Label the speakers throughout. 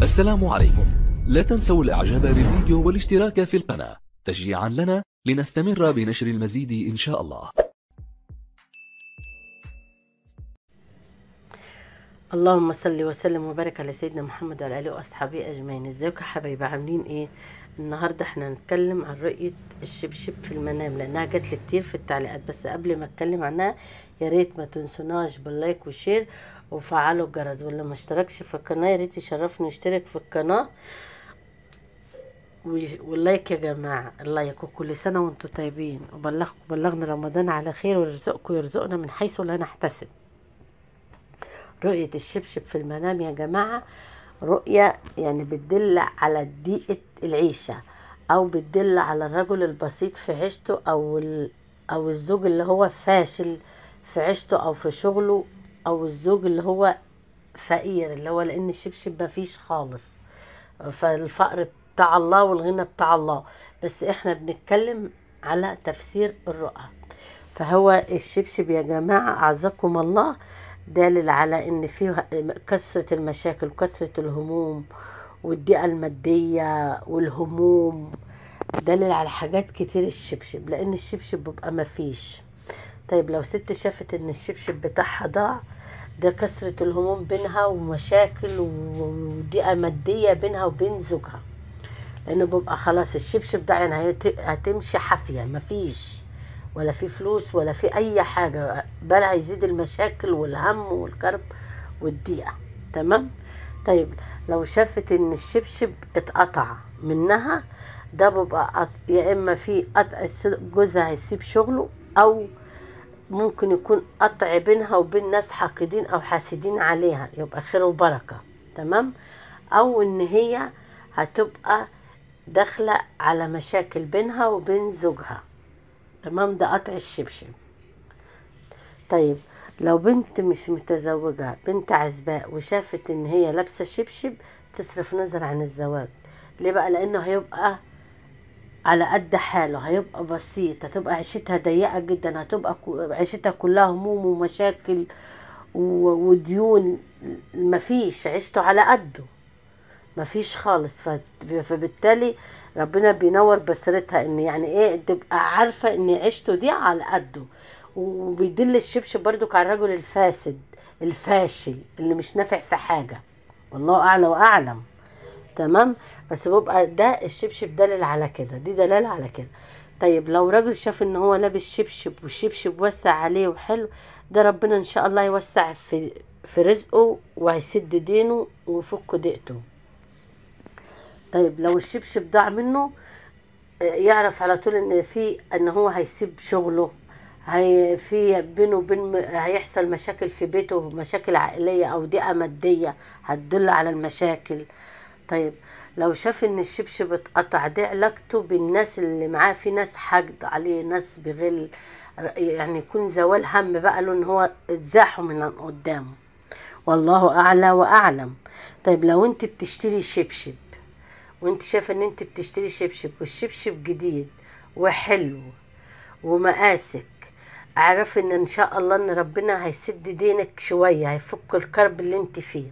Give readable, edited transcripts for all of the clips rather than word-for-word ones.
Speaker 1: السلام عليكم. لا تنسوا الاعجاب بالفيديو والاشتراك في القناة تشجيعا لنا لنستمر بنشر المزيد ان شاء الله.
Speaker 2: اللهم صل وسلم وبارك على سيدنا محمد وعلى اله واصحابه اجمعين. ازيكم يا حبايبي، عاملين ايه؟ النهارده احنا هنتكلم عن رؤيه الشبشب في المنام، لانها جات لي كتير في التعليقات. بس قبل ما اتكلم عنها يا ريت ما تنسوناش باللايك والشير وفعلوا الجرس، واللي ما اشتركش في القناه يا ريت يشرفني ويشترك في القناه واللايك يا جماعه، اللايك. وكل سنه وانتم طيبين، وبلغنا رمضان على خير، ويرزقكم يرزقنا من حيث لا نحتسب. رؤية الشبشب في المنام يا جماعة رؤية يعني بتدل على ضيقة العيشة، أو بتدل على الرجل البسيط في عيشته، أو الزوج اللي هو فاشل في عيشته أو في شغله، أو الزوج اللي هو فقير، اللي هو لأن الشبشب مفيش خالص. فالفقر بتاع الله والغنى بتاع الله، بس احنا بنتكلم على تفسير الرؤى. فهو الشبشب يا جماعة أعزكم الله دالل على ان فيه كثرة المشاكل وكثرة الهموم والضيقة المادية والهموم، دالل على حاجات كتير الشبشب، لان الشبشب بيبقى مفيش. طيب لو ست شافت ان الشبشب بتاعها ضاع، ده كثرة الهموم بينها ومشاكل وضيقة مادية بينها وبين زوجها، لانه بيبقى خلاص الشبشب ده يعني هتمشي حافية، مفيش ولا في فلوس ولا في اي حاجة، بل هيزيد المشاكل والهم والكرب والضيقة. تمام. طيب لو شافت ان الشبشب اتقطع منها، ده بيبقى يا اما في قطع جوزها هيسيب شغله، او ممكن يكون قطع بينها وبين ناس حاقدين او حاسدين عليها، يبقى خير وبركة. تمام. او ان هي هتبقى داخلة على مشاكل بينها وبين زوجها. تمام، ده قطع الشبشب. طيب لو بنت مش متزوجة، بنت عزباء، وشافت ان هي لابسة شبشب، تصرف نظر عن الزواج. ليه بقى؟ لانه هيبقى على قد حاله، هيبقى بسيط، هتبقى عيشتها ضيقة جدا، هتبقى عيشتها كلها هموم ومشاكل وديون، مفيش، عيشته على قده مفيش خالص. فبالتالي ربنا بينور بصيرتها ان يعني ايه، تبقى عارفة ان عيشته دي على قده. وبيدل الشبشب برضك على الرجل الفاسد الفاشل اللي مش نافع في حاجة، والله اعلى واعلم. تمام. بس بيبقى ده الشبشب دليل على كده، دي دلالة على كده. طيب لو راجل شاف ان هو لابس شبشب والشبشب وسع عليه وحلو، ده ربنا ان شاء الله يوسع في رزقه وهيسد دينه ويفك ضيقته. طيب لو الشبشب ضاع منه، يعرف على طول ان هو هيسيب شغله، في بينه وبين هيحصل مشاكل في بيته، مشاكل عائلية او ضيقة مادية هتدل على المشاكل. طيب لو شاف ان الشبشب اتقطع، دي علاقته بالناس اللي معاه، في ناس حقد عليه، ناس بغل، يعني يكون زوال هم بقى له ان هو اتزاحوا من قدامه، والله اعلى واعلم. طيب لو انت بتشتري شبشب وانت شايفه ان انت بتشتري شبشب والشبشب جديد وحلو ومقاسك، اعرف ان شاء الله ان ربنا هيسد دينك شويه، هيفك الكرب اللي انت فيه.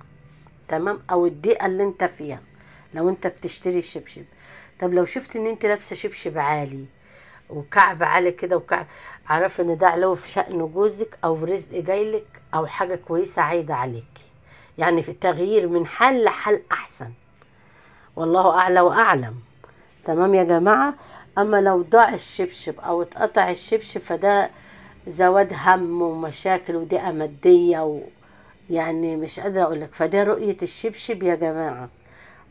Speaker 2: تمام، او الضيقه اللي انت فيها لو انت بتشتري شبشب. طب لو شفت ان انت لابسه شبشب عالي وكعب عالي كده وكعب، اعرف ان ده علو في شأن جوزك، او رزق جايلك، او حاجه كويسه عايده عليك، يعني في تغيير من حال لحال احسن، والله اعلى واعلم. تمام يا جماعة. اما لو ضاع الشبشب او اتقطع الشبشب، فده زواد هم ومشاكل وضيقة مادية يعني مش قادرة اقولك. فده رؤية الشبشب يا جماعة،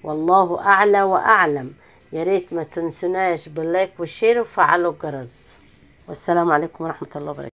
Speaker 2: والله اعلى واعلم. يا ريت ما تنسوناش باللايك والشير وفعلوا الجرس، والسلام عليكم ورحمة الله وبركاته.